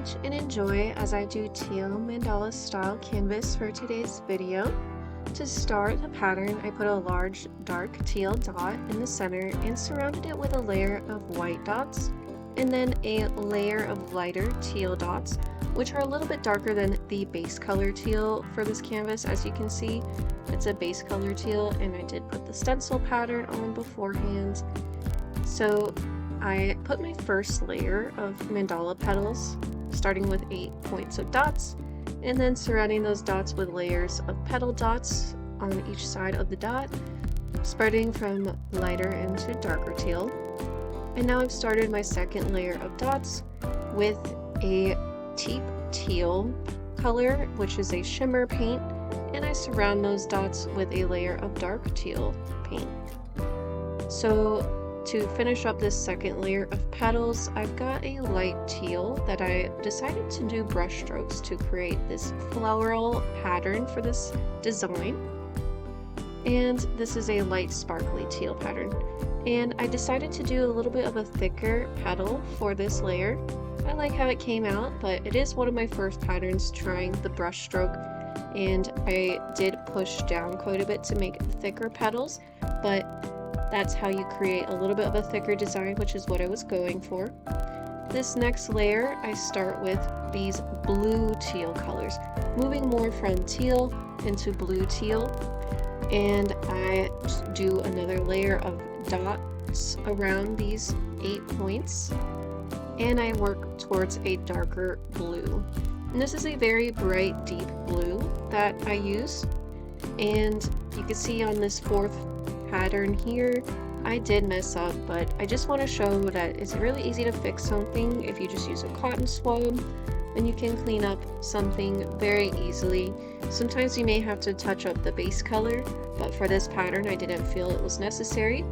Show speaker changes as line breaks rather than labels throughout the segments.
watch and enjoy as I do teal mandala style canvas for today's video. To start the pattern, I put a large dark teal dot in the center and surrounded it with a layer of white dots and then a layer of lighter teal dots, which are a little bit darker than the base color teal for this canvas. As you can see, it's a base color teal, and I did put the stencil pattern on beforehand. So I put my first layer of mandala petals, starting with 8 points of dots, and then surrounding those dots with layers of petal dots on each side of the dot, spreading from lighter into darker teal. And now I've started my second layer of dots with a deep teal color, which is a shimmer paint, and I surround those dots with a layer of dark teal paint. So to finish up this second layer of petals, I've got a light teal that I decided to do brush strokes to create this floral pattern for this design. And this is a light sparkly teal pattern. And I decided to do a little bit of a thicker petal for this layer. I like how it came out, but it is one of my first patterns trying the brush stroke, and I did push down quite a bit to make thicker petals, but that's how you create a little bit of a thicker design, which is what I was going for. This next layer, I start with these blue teal colors, moving more from teal into blue teal, and I do another layer of dots around these 8 points, and I work towards a darker blue. And this is a very bright, deep blue that I use, and you can see on this fourth pattern here, I did mess up, but I just want to show that it's really easy to fix something if you just use a cotton swab, and you can clean up something very easily. Sometimes you may have to touch up the base color, but for this pattern I didn't feel it was necessary.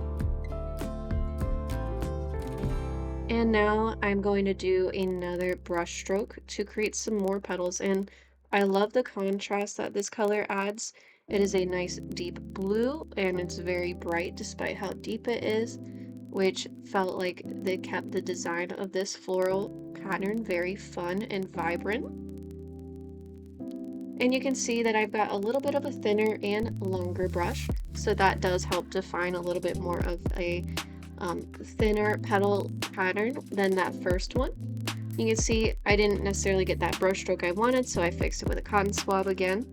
And now I'm going to do another brush stroke to create some more petals, and I love the contrast that this color adds. It is a nice deep blue, and it's very bright despite how deep it is, which felt like they kept the design of this floral pattern very fun and vibrant. And you can see that I've got a little bit of a thinner and longer brush, so that does help define a little bit more of a thinner petal pattern than that first one. You can see I didn't necessarily get that brush stroke I wanted, so I fixed it with a cotton swab again.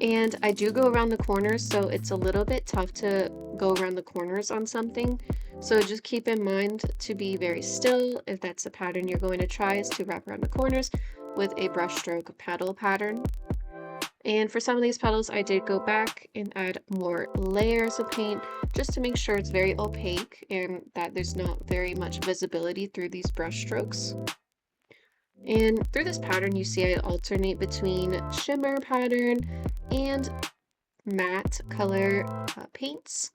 And I do go around the corners, so it's a little bit tough to go around the corners on something. So just keep in mind to be very still if that's a pattern you're going to try, is to wrap around the corners with a brush stroke petal pattern. And for some of these petals, I did go back and add more layers of paint just to make sure it's very opaque and that there's not very much visibility through these brush strokes. And through this pattern, you see I alternate between shimmer pattern and matte color paints.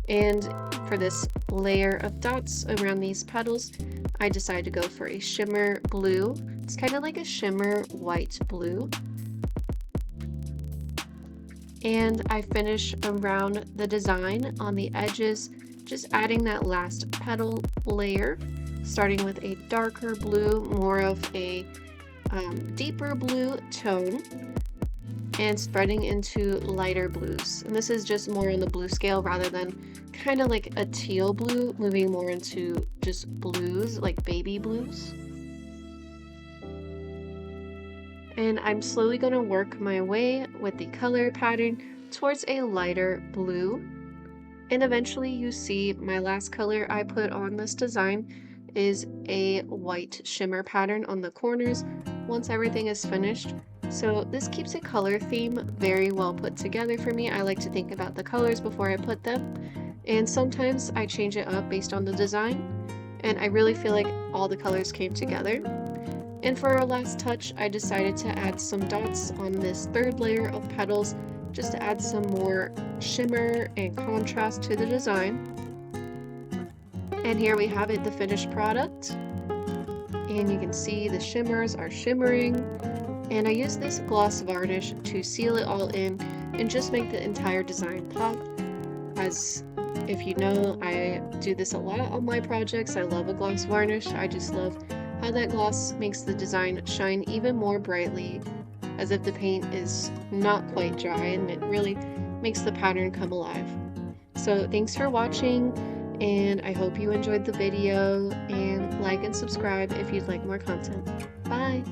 And for this layer of dots around these petals, I decided to go for a shimmer blue. It's kind of like a shimmer white blue. And I finish around the design on the edges, just adding that last petal layer, starting with a darker blue, more of a deeper blue tone, and spreading into lighter blues. And this is just more on the blue scale rather than kind of like a teal blue, moving more into just blues, like baby blues. And I'm slowly going to work my way with the color pattern towards a lighter blue. And eventually you see my last color I put on this design is a white shimmer pattern on the corners once everything is finished. So this keeps a color theme very well put together for me. I like to think about the colors before I put them, and sometimes I change it up based on the design, and I really feel like all the colors came together. And for our last touch, I decided to add some dots on this third layer of petals just to add some more shimmer and contrast to the design. And here we have it, the finished product. And you can see the shimmers are shimmering. And I use this gloss varnish to seal it all in and just make the entire design pop. As if you know, I do this a lot on my projects. I love a gloss varnish. I just love how that gloss makes the design shine even more brightly, as if the paint is not quite dry, and it really makes the pattern come alive. So thanks for watching, and I hope you enjoyed the video, and like and subscribe if you'd like more content. Bye!